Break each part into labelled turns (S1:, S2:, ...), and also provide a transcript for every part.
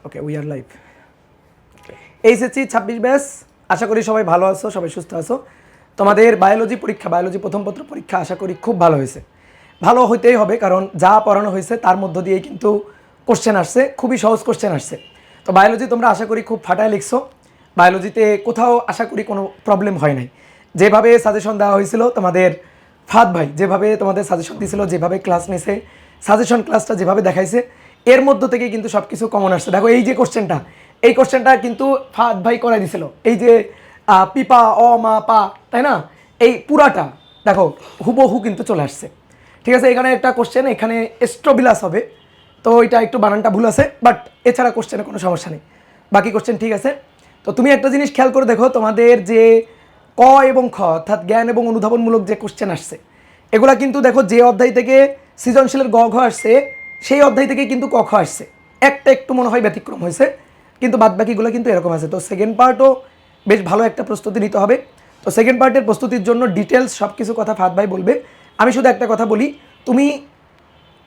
S1: Okay we are live. HSC 26 batch, আশা করি সবাই ভালো আছো, সবাই সুস্থ আছো। তোমাদের বায়োলজি পরীক্ষা, বায়োলজি প্রথম পত্র পরীক্ষা আশা করি খুব ভালো হয়েছে। ভালো হইতেই হবে, কারণ যা পড়ানো হয়েছে তার মধ্য দিয়েই কিন্তু কোশ্চেন আসছে, খুবই সহজ কোশ্চেন আসছে। তো বায়োলজি তোমরা আশা করি খুব ফাটায় লিখছো। বায়োলজিতে কোথাও আশা করি কোনো প্রবলেম হয় নাই। যেভাবে সাজেশন দেওয়া হয়েছিল তোমাদের ফাদ ভাই, যেভাবে তোমাদের সাজেশন দিয়েছিল, যেভাবে ক্লাস নিছে, সাজেশন ক্লাসটা যেভাবে দেখাইছে, এর মধ্য থেকে কিন্তু সব কিছু কমন আসছে। দেখো এই যে কোশ্চেনটা, এই কোশ্চেনটা কিন্তু ফাদ ভাই করাই দিছিল। এই যে পিপা অ মা পা, তাই না, এই পুরাটা দেখো হুবহু কিন্তু চলে আসছে। ঠিক আছে, এখানে একটা কোশ্চেন, এখানে স্ট্রোবিলাস হবে, তো এটা একটু বানানটা ভুল আছে, বাট এছাড়া কোশ্চেনে কোনো সমস্যা নেই, বাকি কোশ্চেন ঠিক আছে। তো তুমি একটা জিনিস খেয়াল করে দেখো, তোমাদের যে ক এবং খ অর্থাৎ জ্ঞান এবং অনুধাবনমূলক যে কোশ্চেন আসছে, এগুলা কিন্তু দেখো যে অধ্যায় থেকে সৃজনশীলের গ ঘ আসছে সেই অধ্যায় থেকে কিন্তু ক খ আসছে। একটা একটু মনে হয় ব্যতিক্রম হয়েছে, কিন্তু বাদবাকিগুলো কিন্তু এরকম আছে। তো সেকেন্ড পার্টও বেশ ভালো একটা প্রস্তুতি নিতে হবে। তো সেকেন্ড পার্টের প্রস্তুতির জন্য ডিটেলস সব কিছু কথা ফাদ ভাই বলবে। আমি শুধু একটা কথা বলি, তুমি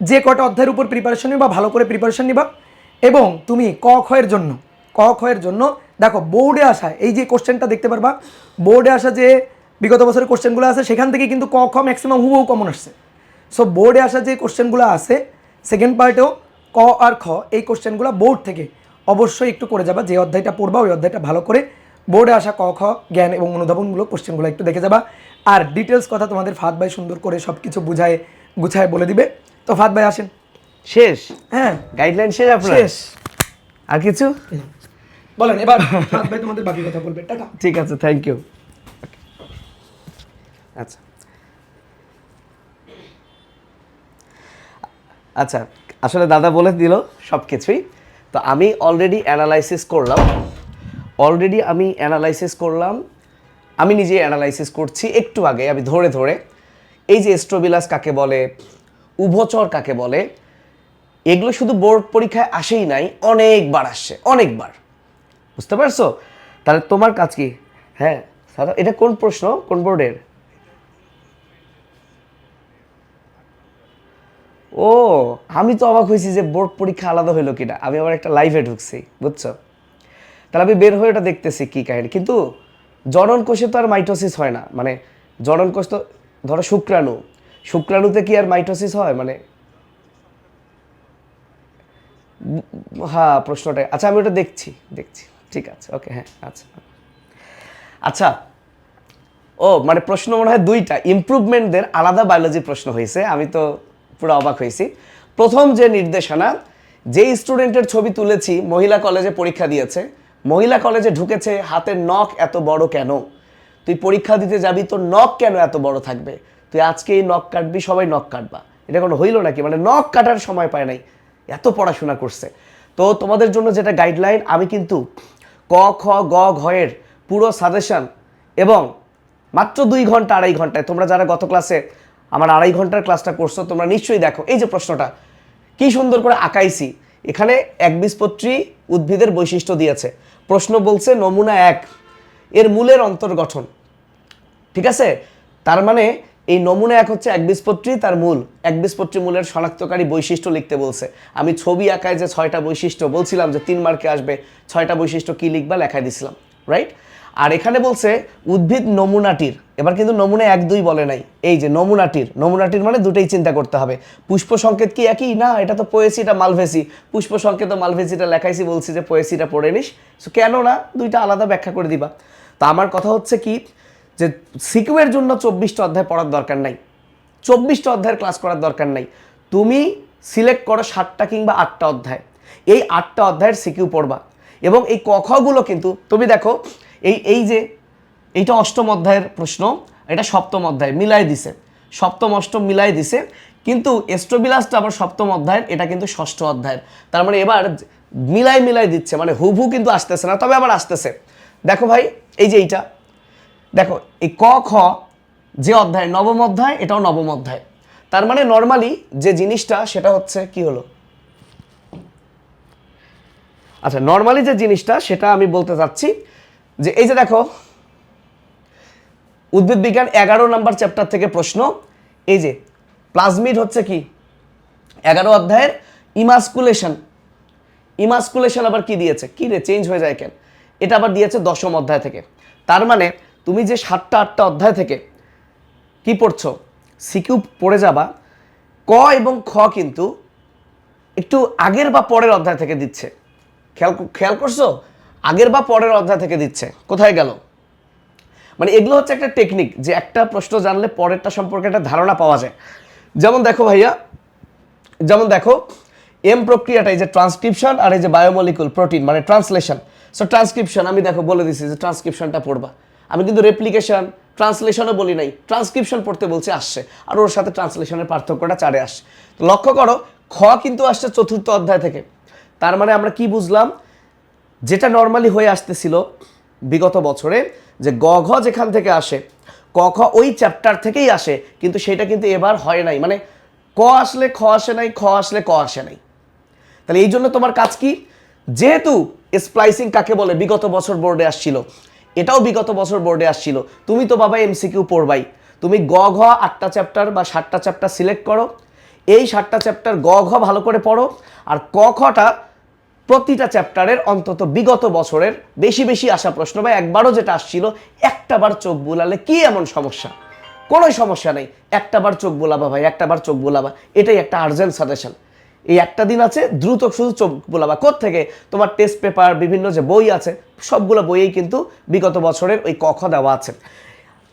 S1: যে কটা অধ্যায়ের উপর প্রিপারেশন নিবা ভালো করে প্রিপারেশন নিবা, এবং তুমি ক খ এর জন্য দেখো বোর্ডে আসা এই যে কোশ্চেনটা দেখতে পারবা, বোর্ডে আসা যে বিগত বছরের কোশ্চেনগুলো আছে সেখান থেকে কিন্তু ক খ ম্যাক্সিমাম হুবহু কমন আসছে। সো বোর্ডে আসা যে কোশ্চেনগুলো আছে সেকেন্ড পার্টেও ক আর খ এই কোশ্চেনগুলো বোর্ড থেকে অবশ্যই একটু করে যাবা। যে অধ্যায়টা পড়বা ওই অধ্যায়টা ভালো করে বোর্ডে আসা ক খ জ্ঞান এবং অনুধাবনমূলক কোশ্চেনগুলো একটু দেখে যাবা। আর ডিটেলস কথা তোমাদের ফাদ ভাই সুন্দর করে সব কিছু বুঝায় গুছায় বলে দিবে। তো ফাদ ভাই আসেন।
S2: শেষ?
S1: হ্যাঁ,
S2: গাইডলাইন শেষ আপনার?
S1: শেষ।
S2: আর কিছু
S1: বলেন এবার ফাদ ভাই তোমাদের বাকি কথা বলবে। টাটা।
S2: ঠিক আছে, থ্যাংক ইউ। আচ্ছা আচ্ছা, আসলে দাদা বলে দিল সব কিছুই। তো আমি অলরেডি অ্যানালাইসিস করলাম, আমি নিজে অ্যানালাইসিস করছি একটু আগে, আমি ধরে ধরে এই যে স্ট্রোবিলাস কাকে বলে, উভচর কাকে বলে, এগুলো শুধু বোর্ড পরীক্ষায় আসেই নাই, অনেকবার আসছে, অনেকবার। বুঝতে পারছো? তাহলে তোমার কাজ কি? হ্যাঁ দাদা, এটা কোন প্রশ্ন, কোন বোর্ডের? ও, আমি তো অবাক হয়েছি যে বোর্ড পরীক্ষা আলাদা হইলো কিনা। আমি আবার একটা লাইভে ঢুকছি, বুঝছো? তাহলে আমি বের হয়ে ওটা দেখতেছি কি কাহিনী। কিন্তু জনন কোষে তো আর মাইটোসিস হয় না, মানে জনন কোষ তো ধরো শুক্রাণুতে কি আর মাইটোসিস হয়? মানে হ্যাঁ, প্রশ্নটা আচ্ছা, আমি ওটা দেখছি, ঠিক আছে, ওকে, হ্যাঁ, আচ্ছা। ও মানে প্রশ্ন মনে হয় দুইটা, ইমপ্রুভমেন্টদের আলাদা বায়োলজি প্রশ্ন হয়েছে। আমি তো পুরো অবাক হয়েছি। প্রথম যে নির্দেশনা, যে স্টুডেন্টের ছবি তুলেছি মহিলা কলেজে পরীক্ষা দিয়েছে, মহিলা কলেজে ঢুকেছে, হাতের নখ এত বড় কেন? তুই পরীক্ষা দিতে যাবি, তোর নখ কেন এত বড় থাকবে? তুই আজকে এই নখ কাটবি, সবাই নখ কাটবা, এটা কোনো হইল নাকি? মানে নখ কাটার সময় পায় নাই, এত পড়াশোনা করছে। তো তোমাদের জন্য যেটা গাইডলাইন, আমি কিন্তু ক খ গ ঘ এর পুরো সাজেশন এবং মাত্র 2 ঘন্টা 2.5 ঘন্টায়, তোমরা যারা গত ক্লাসে আমার 2.5 ঘন্টার ক্লাসটা করছো তোমরা নিশ্চয়ই দেখো এই যে প্রশ্নটা কি সুন্দর করে আঁকাইছি। এখানে একবীজপত্রী উদ্ভিদের বৈশিষ্ট্য দিয়েছে। প্রশ্ন বলছে নমুনা 1 এর মূলের অন্তর্গঠন। ঠিক আছে, তার মানে এই নমুনা 1 হচ্ছে একবীজপত্রী, তার মূল, একবীজপত্রী মূলের শনাক্তকারী বৈশিষ্ট্য লিখতে বলছে। আমি ছবি আঁকায় যে 6টা বৈশিষ্ট্য বলছিলাম যে 3 মার্কে আসবে, 6টা বৈশিষ্ট্য কি লিখবা লেখায় দিছিলাম, রাইট? আর এখানে বলছে উদ্ভিদ নমুনাটির, এবার কিন্তু নমুনা 1 2 বলে নাই, এই যে নমুনাটির মানে দুটোই চিন্তা করতে হবে। পুষ্প সংকেত কি একই না? এটা তো পোয়েসি, এটা মালভেসি। পুষ্প সংকেত ও মালভেসিটা লেখাইছি, বলছি যে পোয়েসিটা পড়ে নিস। সো কেন না, দুইটা আলাদা ব্যাখ্যা করে দিবা। তা আমার কথা হচ্ছে কি, যে সিকিউয়ের জন্য 24টা অধ্যায় পড়ার দরকার নাই, 24টা অধ্যায়ের ক্লাস করার দরকার নাই। তুমি সিলেক্ট করো 7টা কিংবা 8টা অধ্যায়, এই 8টা অধ্যায়ের সিকিউ পড়বা। এবং এই কখগুলো কিন্তু তুমি দেখো, এই যে এইটা 8ম অধ্যায়ের প্রশ্ন, এটা 7ম অধ্যায় মিলাই দিছে, 7ম 8ম মিলাই দিছে। কিন্তু স্ট্রোবিলাসটা আবার 7ম অধ্যায়ের, এটা কিন্তু 6ষ্ঠ অধ্যায়ের। তার মানে এবার মিলাই দিচ্ছে, মানে হুবহু কিন্তু আসতেছে না, তবে আবার আসতেছে। দেখো ভাই, এই যে এইটা দেখো, এই ক খ যে অধ্যায় 9ম অধ্যায়, এটাও 9ম অধ্যায়। তার মানে নর্মালি যে জিনিসটা সেটা হচ্ছে কি হলো, আচ্ছা নর্মালি যে জিনিসটা সেটা আমি বলতে চাচ্ছি যে এই যে দেখো, উদ্ভিদ বিজ্ঞান 11 নম্বর চ্যাপ্টার থেকে প্রশ্ন। এই যে প্লাজমিড হচ্ছে কি 11 অধ্যায়ের ইমাস্কুলেশন, ইমাস্কুলেশন আবার কি দিয়েছে, কি রে চেঞ্জ হয়ে যায় কেন, এটা আবার দিয়েছে 10ম অধ্যায় থেকে। তার মানে তুমি যে 7টা 8টা অধ্যায় থেকে কি পড়ছো, সিকিউ পড়ে যাবা, ক এবং খ কিন্তু একটু আগের বা পরের অধ্যায় থেকে দিচ্ছে। খেয়াল করছো, আগের বা পরের অধ্যায় থেকে দিচ্ছে। কোথায় গেল, মানে এগুলো হচ্ছে একটা টেকনিক, যে একটা প্রশ্ন জানলে পরেরটা সম্পর্কে একটা ধারণা পাওয়া যায়। যেমন দেখো ভাইয়া, যেমন দেখো এম প্রক্রিয়াটা, এই যে ট্রান্সক্রিপশন আর এই যে বায়োমলিকুল প্রোটিন মানে ট্রান্সলেশন। সো ট্রান্সক্রিপশন আমি দেখো বলে দিছি যে ট্রান্সক্রিপশনটা পড়বা, আমি কিন্তু রেপ্লিকেশন ট্রান্সলেশনও বলি নাই, ট্রান্সক্রিপশন পড়তে বলছে আসছে, আর ওর সাথে ট্রান্সলেশনের পার্থক্যটা 4-এ আসছে। তো লক্ষ্য করো খ কিন্তু আসছে 4র্থ অধ্যায় থেকে। তার মানে আমরা কি বুঝলাম, যেটা নর্মালি হয়ে আসতেছিল বিগত বছরে, যে গ ঘ যেখান থেকে আসে, ক খ ওই চ্যাপ্টার থেকেই আসে, কিন্তু সেটা কিন্তু এবার হয় নাই। মানে ক আসলে খ আসে নাই, খ আসলে ক আসে নাই। তাহলে এই জন্য তোমার কাজ কি, যেহেতু স্প্লাইসিং কাকে বলে বিগত বছর বোর্ডে আসছিল, এটাও বিগত বছর বোর্ডে আসছিল, তুমি তো বাবা এমসিকিউ পড়বাই। তুমি গ ঘ 8টা চ্যাপ্টার বা 7টা চ্যাপ্টার সিলেক্ট করো, এই 7টা চ্যাপ্টার গ ঘ ভালো করে পড়ো, আর ক খটা প্রতিটা চ্যাপ্টারের অন্তত বিগত বছরের বেশি বেশি আসা প্রশ্ন বা একবারও যেটা আসছিল একটা বার চোখ বুলালে কি এমন সমস্যা, কোনো সমস্যা নেই, একটা বার চোখ বোলাবা ভাই, একটা বার চোখ বোলাবা, এটাই একটা আর্জেন্ট সাজেশন। এই একটা দিন আছে, দ্রুত শুধু চোখ বোলাবা। কোত্থেকে, তোমার টেস্ট পেপার বিভিন্ন যে বই আছে সবগুলো বইয়েই কিন্তু বিগত বছরের ওই ক খ দেওয়া আছে।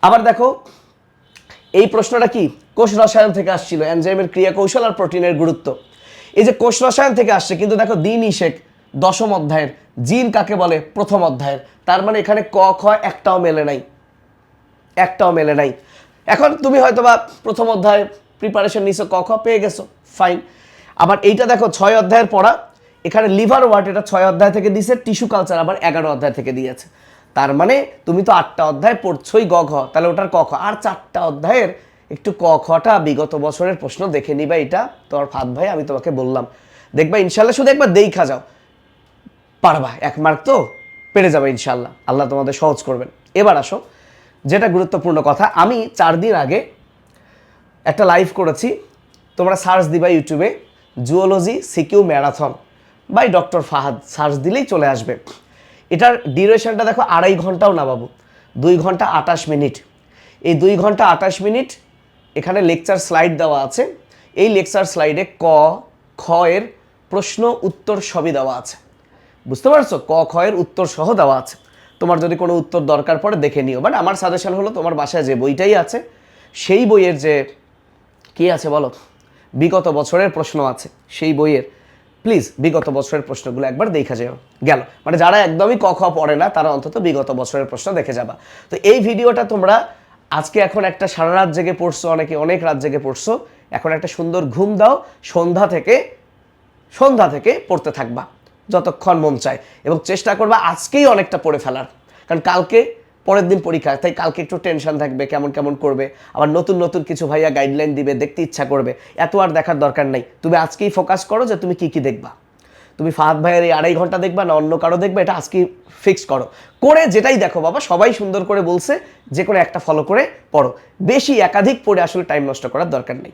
S2: আবার দেখো এই প্রশ্নটা কি, কোষ রসায়ন থেকে আসছিল, এনজাইমের ক্রিয়া কৌশল আর প্রোটিনের গুরুত্ব। এই যে কোষ রসায়ন থেকে আসছে, কিন্তু দেখো দিন ইশেক 10ম অধ্যায়ের, জিন কাকে বলে 1ম অধ্যায়ের। তার মানে এখানে ক খ একটাও মেলে নাই, একটাও মেলে নাই। এখন তুমি হয়তো বা 1ম অধ্যায় প্রিপারেশন নিছো, ক খ পেয়ে গেছো, ফাইন। আবার এইটা দেখো 6 অধ্যায়ের পড়া, এখানে লিভার ওয়ার্ড এটা 6 অধ্যায় থেকে দিয়েছে, টিস্যু কালচার আবার 11 অধ্যায় থেকে দিয়েছে। তার মানে তুমি তো 8টা অধ্যায় পড়ছোই গ ঘ, তাহলে ওটার ক খ, আর 4টা অধ্যায়ের একটু ক খটা বিগত বছরের প্রশ্ন দেখে নিবা। এটা তোমার ফাদ ভাই, আমি তোমাকে বললাম, দেখবা ইনশাল্লাহ, শুধু একবার দেখা যাও, পারবা, 1 মার্ক তো পেরে যাবে ইনশাল্লাহ, আল্লাহ তোমাদের সহজ করবেন। এবার আসো যেটা গুরুত্বপূর্ণ কথা, আমি 4 দিন আগে একটা লাইভ করেছি, তোমরা সার্চ দিবা ইউটিউবে zoology CQ marathon by doctor Fahad, search দিলেই চলে আসবে। এটার ডিউরেশনটা দেখো 2.5 ঘন্টাও না বাবু, 2 ঘন্টা 28 মিনিট। এই 2 ঘন্টা 28 মিনিট এখানে লেকচার স্লাইড দেওয়া আছে, এই লেকচার স্লাইডে ক খ এর প্রশ্ন উত্তর সবই দেওয়া আছে, বুঝতে পারছো, ক খ এর উত্তর সহ দেওয়া আছে। তোমার যদি কোনো উত্তর দরকার পড়ে দেখে নিও, বাট আমার সাজেশন হলো তোমার বাসায় যে বইটাই আছে সেই বইয়ের যে কি আছে বলো, বিগত বছরের প্রশ্ন আছে সেই বইয়ের, প্লিজ বিগত বছরের প্রশ্নগুলো একবার দেখা যাও গেল। মানে যারা একদমই ক খ পড়ে না তারা অন্তত বিগত বছরের প্রশ্ন দেখে যাবা। তো এই ভিডিওটা তোমরা আজকে এখন একটা সারা রাত জেগে পড়ছো, অনেকে অনেক রাত জেগে পড়ছো, এখন একটা সুন্দর ঘুম দাও, সন্ধ্যা থেকে পড়তে থাকবা যতক্ষণ মন চায়, এবং চেষ্টা করবা আজকেই অনেকটা পড়ে ফেলার, কারণ কালকে পরের দিন পরীক্ষা, তাই কালকে একটু টেনশন থাকবে, কেমন কেমন করবে, আবার নতুন নতুন কিছু ভাইয়া গাইডলাইন দিবে, দেখতে ইচ্ছা করবে, এত আর দেখার দরকার নেই। তুমি আজকেই ফোকাস করো যে তুমি কি কি দেখবা, তুমি ফাহাদ ভাইয়ের এই 2.5 ঘন্টা দেখবা না অন্য কারো দেখবা, এটা আজকেই ফিক্স করো। করে যেটাই দেখো বাবা, সবাই সুন্দর করে বলছে, যে কোনো একটা ফলো করে পড়ো, বেশি একাধিক পড়ে আসলে টাইম নষ্ট করার দরকার নেই,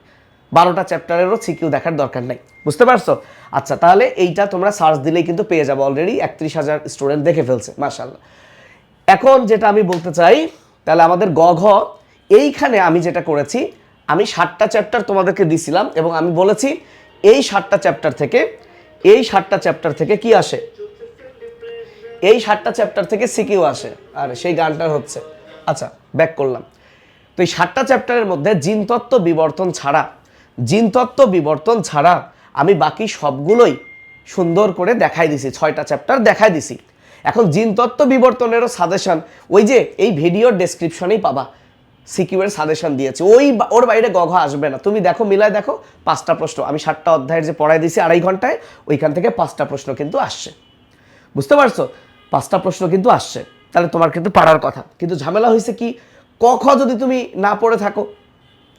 S2: 12টা চ্যাপ্টারেরও সিকিউ দেখার দরকার নেই, বুঝতে পারছো? আচ্ছা, তাহলে এইটা তোমরা সার্চ দিলেই কিন্তু পেয়ে যাবো, অলরেডি 31,000 স্টুডেন্ট দেখে ফেলছে, মাশাআল্লাহ। এখন যেটা আমি বলতে চাই, তাহলে আমাদের গ ঘ এইখানে আমি যেটা করেছি, আমি 7টা চ্যাপ্টার তোমাদেরকে দিছিলাম, এবং আমি বলেছি এই 7টা চ্যাপ্টার থেকে কি আসে, এই 7টা চ্যাপ্টার থেকে সিকিউ আসে। আর সেই গানটা হচ্ছে, আচ্ছা ব্যাক করলাম। তো এই 7টা চ্যাপ্টারের মধ্যে জিনতত্ত্ব বিবর্তন ছাড়া আমি বাকি সবগুলোই সুন্দর করে দেখাই দিছি, 6টা চ্যাপ্টার দেখাই দিছি। এখন জিনতত্ত্ব বিবর্তনেরও সাজেশন ওই যে এই ভিডিওর ডেসক্রিপশনেই পাবা, সিকিউ এর সাজেশন দিয়েছে, ওর বাইরে গ ঘ আসবে না। তুমি দেখো, মিলায় দেখো, 5টা প্রশ্ন আমি 7টা অধ্যায়ের যে পড়াই দিছি 2.5 ঘন্টায়, ওইখান থেকে 5টা প্রশ্ন কিন্তু আসছে, বুঝতে পারছো? 5টা প্রশ্ন কিন্তু আসছে, তাহলে তোমার কিন্তু পারার কথা। কিন্তু ঝামেলা হয়েছে কি, ক খ যদি তুমি না পড়ে থাকো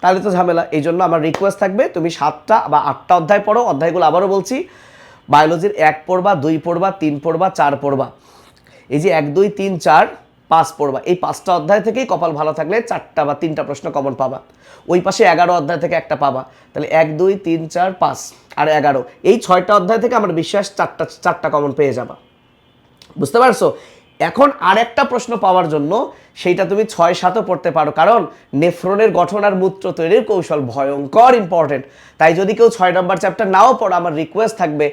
S2: তাহলে তো ঝামেলা। এই জন্য আমার রিকোয়েস্ট থাকবে, তুমি 7টা বা 8টা অধ্যায় পড়ো। অধ্যায়গুলো আবারও বলছি, বায়োলজির 1 পড়বা, 2 পড়বা, 3 পড়বা, 4 পড়বা। এই যে 1, 2, 3, 4 5 পড়বা। এই 5টা অধ্যায় থেকেই কপাল ভালো থাকলে 4টা বা 3টা প্রশ্ন কমন পাবা। ওই পাশে 11 অধ্যায় থেকে একটা পাবা, তাহলে 1 2 3 4 5 আর 11, এই 6টা অধ্যায় থেকে আমার বিশ্বাস 4টা কমন পেয়ে যাবা। বুঝতে পারছো? এখন আরেকটা প্রশ্ন পাওয়ার জন্য সেইটা তুমি 6-7ও পড়তে পারো, কারণ নেফ্রনের গঠন আর মূত্র তৈরির কৌশল ভয়ঙ্কর ইম্পর্টেন্ট। তাই যদি কেউ 6 নম্বর চ্যাপ্টার নাও পড়ো, আমার রিকোয়েস্ট থাকবে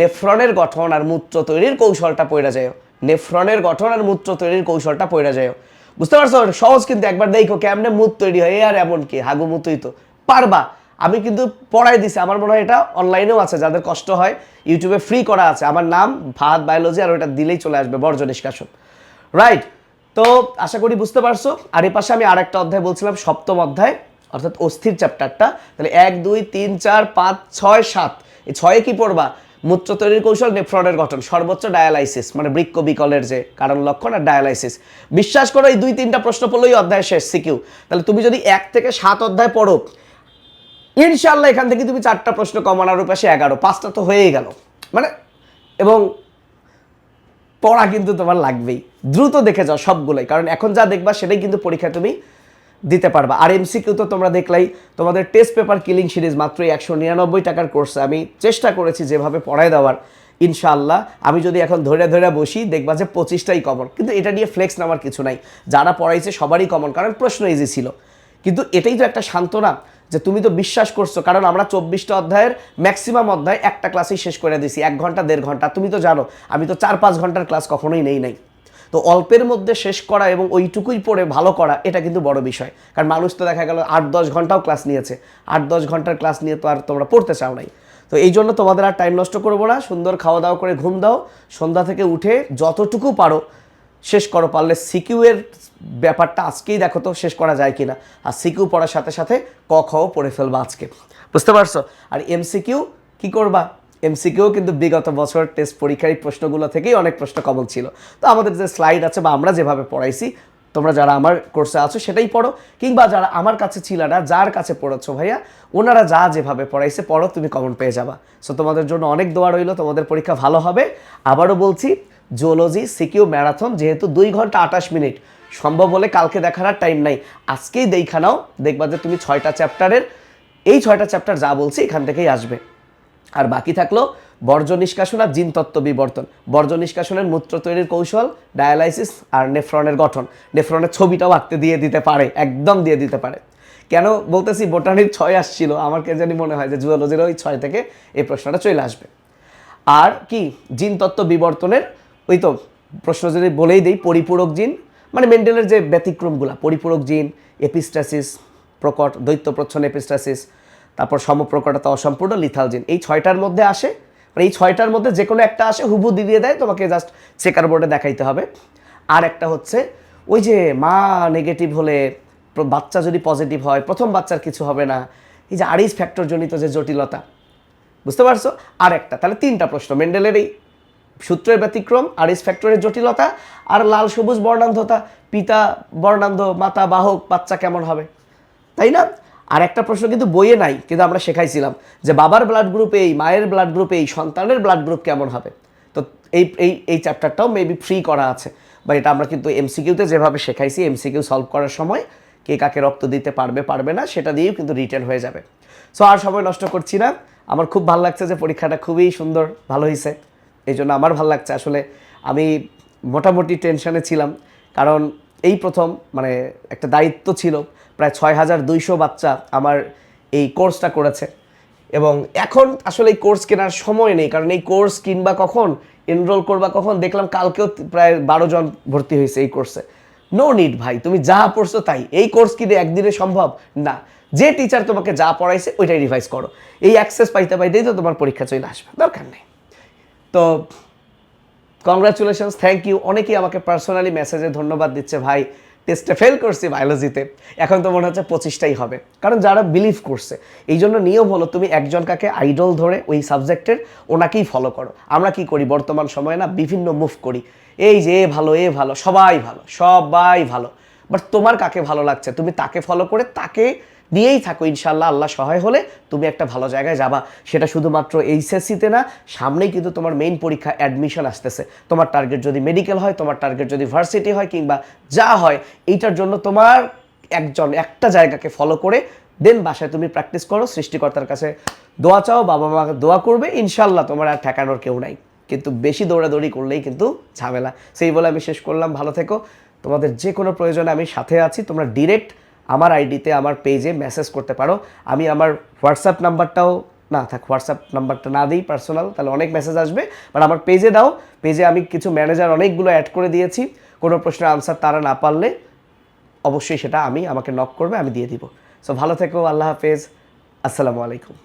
S2: নেফ্রনের গঠন আর মূত্র তৈরির কৌশলটা পড়ে যায়। নেফ্রনের গঠন আর মূত্র তৈরির কৌশলটা পড়ে যায়। বুঝতে পারছো? সহজ, কিন্তু একবার দেখো কেমনে মুত তৈরি হয়, আর এমন কি হাগু মুতুই তো পারবা। আমি কিন্তু পড়াই দিছি, আমার মনে হয় এটা অনলাইনেও আছে, যাদের কষ্ট হয় ইউটিউবে ফ্রি করা আছে। আমার নাম ফাহাদ বায়োলজি, আর ওটা দিলেই চলে আসবে বর্জ্য নিষ্কাশন। রাইট? তো আশা করি বুঝতে পারছো। আর এই পাশে আমি আরেকটা অধ্যায় বলছিলাম, 7ম অধ্যায় অর্থাৎ অস্থির চ্যাপ্টারটা। তাহলে 1 2 3 4 5 6 7, এই 6-এ কি পড়বা? মূত্র তৈরির কৌশল, নেফ্রনের গঠন, সর্বোচ্চ ডায়ালাইসিস মানে বৃক্ক বিকলের যে কারণ লক্ষণ, আর ডায়ালাইসিস। বিশ্বাস করো এই 2-3টা প্রশ্ন পড়লেই অধ্যায় শেষ, সিকিউ। তাহলে তুমি যদি 1 থেকে 7 অধ্যায় পড়ো, ইনশাআল্লাহ এখান থেকে তুমি 4টা প্রশ্ন কমানোর পাশে 11, 5টা তো হয়েই গেল মানে। এবং পড়া কিন্তু তোমার লাগবেই, দ্রুত দেখে যাও সবগুলোই, কারণ এখন যা দেখবা সেটাই কিন্তু পরীক্ষায় তুমি দিতে পারবা। আর এমসিকিউ তো তোমরা দেখলাই, তোমাদের টেস্ট পেপার কিলিং সিরিজ মাত্র 199 টাকার কোর্সে আমি চেষ্টা করেছি যেভাবে পড়ায় দেওয়ার। ইনশাআল্লাহ আমি যদি এখন ধরে ধরে বসি, দেখবা যে 25টাই কমন। কিন্তু এটা নিয়ে ফ্লেক্স নেওয়ার কিছু নাই, যারা পড়াইছে সবারই কমন, কারণ প্রশ্ন ইজি ছিল। কিন্তু এটাই তো একটা সান্ত্বনা যে তুমি তো বিশ্বাস করছো, কারণ আমরা 24টা অধ্যায়ের ম্যাক্সিমাম অধ্যায় একটা ক্লাসেই শেষ করে দিছি, 1 ঘন্টা 1.5 ঘন্টা। তুমি তো জানো আমি তো 4-5 ঘন্টার ক্লাস কখনোই নাই। তো অল্পের মধ্যে শেষ করা এবং ওইটুকুই পড়ে ভালো করা, এটা কিন্তু বড় বিষয়। কারণ মানুষ তো দেখা গেল 8-10 ঘন্টাও ক্লাস নিয়েছে, 8-10 ঘন্টার ক্লাস নিয়ে তো আর তোমরা পড়তে চাও নাই। তো এই জন্য তোমাদের আর টাইম নষ্ট করবো না, সুন্দর খাওয়া দাওয়া করে ঘুম দাও, সন্ধ্যা থেকে উঠে যতটুকু পারো শেষ করো। পারলে সিকিউ এর ব্যাপারটা আজকেই দেখো তো শেষ করা যায় কিনা, আর সিকিউ পড়ার সাথে সাথে ক খও পড়ে ফেলবা আজকে। বুঝতে পারছো? আর এমসিকিউ কি করবা? এমসিকিউ কিন্তু বিগত বছর টেস্ট পরীক্ষার এই প্রশ্নগুলো থেকেই অনেক প্রশ্ন কমন ছিল। তো আমাদের যে স্লাইড আছে বা আমরা যেভাবে পড়াইছি, তোমরা যারা আমার কোর্সে আছো সেটাই পড়ো, কিংবা যারা আমার কাছে ছিল না, যার কাছে পড়েছো ভাইয়া, ওনারা যা যেভাবে পড়াইছে পড়ো, তুমি কমন পেয়ে যাবা। সো তোমাদের জন্য অনেক দোয়া রইল, তোমাদের পরীক্ষা ভালো হবে। আবারও বলছি, জুওলজি সিকিউ ম্যারাথন যেহেতু 2 ঘন্টা 28 মিনিট, সম্ভব হলে কালকে দেখার আর টাইম নাই, আজকেই দেখা নাও, দেখবা যে তুমি 6টা চ্যাপ্টারের এই 6টা চ্যাপ্টার যা বলছি এখান থেকেই আসবে। আর বাকি থাকলো বর্জ্য নিষ্কাশন আর জিনতত্ত্ব বিবর্তন। বর্জ্য নিষ্কাশনের মূত্র তৈরির কৌশল, ডায়ালাইসিস আর নেফ্রনের গঠন। নেফ্রনের ছবিটাও আঁকতে দিয়ে দিতে পারে, একদম দিয়ে দিতে পারে। কেন বলতেছি, বোটানির 6 আসছিল, আমার কে জানি মনে হয় যে জুওলজির ওই 6 থেকে এই প্রশ্নটা চলে আসবে। আর কি জিনতত্ত্ব বিবর্তনের ওই তো প্রশ্ন যদি বলেই দিই, পরিপূরক জিন মানে মেন্ডেলের যে ব্যতিক্রমগুলো, পরিপূরক জিন, এপিস্টাসিস, প্রকট দৈত্য প্রচ্ছন্ন এপিস্টাসিস, তারপর সমপ্রকটতা অসম্পূর্ণ লিথাল জিন, এই 6টার মধ্যে আসে। এই 6টার মধ্যে যে কোনো একটা আসে, হুবু দিয়ে দেয়, তোমাকে জাস্ট চেকার বোর্ডে দেখাইতে হবে। আর একটা হচ্ছে ওই যে মা নেগেটিভ হলে বাচ্চা যদি পজিটিভ হয়, প্রথম বাচ্চার কিছু হবে না, এই যে আরিস ফ্যাক্টর জনিত যে জটিলতা। বুঝতে পারছো? আর একটা, তাহলে 3টা প্রশ্ন, মেন্ডেলের এই সূত্রের ব্যতিক্রম, আরিস ফ্যাক্টরের জটিলতা, আর লাল সবুজ বর্ণান্ধতা, পিতা বর্ণান্ধ, মাতা বাহক, বাচ্চা কেমন হবে, তাই না? আর একটা প্রশ্ন কিন্তু বইয়ে নাই, কিন্তু আমরা শেখাইছিলাম যে বাবার ব্লাড গ্রুপ এই, মায়ের ব্লাড গ্রুপ এই, সন্তানের ব্লাড গ্রুপ কেমন হবে। তো এই এই এই চ্যাপ্টারটাও মেবি ফ্রি করা আছে, বা এটা আমরা কিন্তু এমসিকিউতে যেভাবে শেখাইছি, এমসিকিউ সলভ করার সময় কে কাকে রক্ত দিতে পারবে পারবে না সেটা দিয়েও কিন্তু রিটার্ন হয়ে যাবে। সো আর সময় নষ্ট করছি না, আমার খুব ভালো লাগছে যে পরীক্ষাটা খুবই সুন্দর ভালো হয়েছে। এই জন্য আমার ভালো লাগছে। আসলে আমি মোটামুটি টেনশনে ছিলাম, কারণ এই প্রথম মানে একটা দায়িত্ব ছিল, প্রায় 6200 বাচ্চা আমার এই কোর্সটা করেছে, এবং এখন আসলে এই কোর্স কেনার সময় নেই, কারণ এই কোর্স কিনবা কখন, এনরোল করবা কখন, দেখলাম কালকেও প্রায় 12 জন ভর্তি হয়েছে এই কোর্সে। নো নিড ভাই, তুমি যা পড়ছো তাই। এই কোর্স কিনে একদিনে সম্ভব না, যে টিচার তোমাকে যা পড়াইছে ওইটাই রিভাইজ করো। এই অ্যাক্সেস পাইতে পাইতেই তো তোমার পরীক্ষা চলে আসবে, দরকার নেই। তো কংগ্রাচুলেশনস, থ্যাংক ইউ। অনেকেই আমাকে পার্সোনালি মেসেজে ধন্যবাদ দিচ্ছে, ভাই টেস্টে ফেল করছি বায়োলজিতে, এখন তো মনে হচ্ছে 25টাই হবে, কারণ যারা বিলিভ করছে। এই জন্য নিয়ম হলো, তুমি একজন কাকে আইডল ধরে ওই সাবজেক্টের ওনাকেই ফলো করো। আমরা কি করি বর্তমান সময়ে না, বিভিন্ন মুভ করি, এই যে এ ভালো, এ ভালো, সবাই ভালো, সবাই ভালো, বাট তোমার কাকে ভালো লাগছে তুমি তাকে ফলো করে তাকে দিয়েই থাকো, ইনশাল্লাহ আল্লাহ সহায় হলে তুমি একটা ভালো জায়গায় যাবা। সেটা শুধুমাত্র এইচএসসিতে না, সামনেই কিন্তু তোমার মেইন পরীক্ষা অ্যাডমিশন আসতেছে। তোমার টার্গেট যদি মেডিকেল হয়, তোমার টার্গেট যদি ভার্সিটি হয়, কিংবা যা হয়, এইটার জন্য তোমার একটা জায়গাকে ফলো করে দেন বাসায় তুমি প্র্যাকটিস করো, সৃষ্টিকর্তার কাছে দোয়া চাও, বাবা মাকে দোয়া করবে, ইনশাল্লাহ তোমার আর ঠেকানোর কেউ নাই। কিন্তু বেশি দৌড়াদৌড়ি করলেই কিন্তু ঝামেলা। সেই বলে আমি শেষ করলাম। ভালো থেকো। তোমাদের যে কোনো প্রয়োজনে আমি সাথে আছি। তোমরা ডিরেক্ট আমার আইডিতে, আমার পেজে মেসেজ করতে পারো। আমি আমার হোয়াটসঅ্যাপ নাম্বারটাও না থাক, হোয়াটসঅ্যাপ নাম্বারটা না দিই পার্সোনাল, তাহলে অনেক মেসেজ আসবে। বাট আমার পেজে দাও, পেজে আমি কিছু ম্যানেজার অনেকগুলো অ্যাড করে দিয়েছি। কোনো প্রশ্নের আনসার তারা না পারলে অবশ্যই সেটা আমাকে নক করবে, আমি দিয়ে দিব। সো ভালো থেকো, আল্লাহ হাফেজ, আসসালামু আলাইকুম।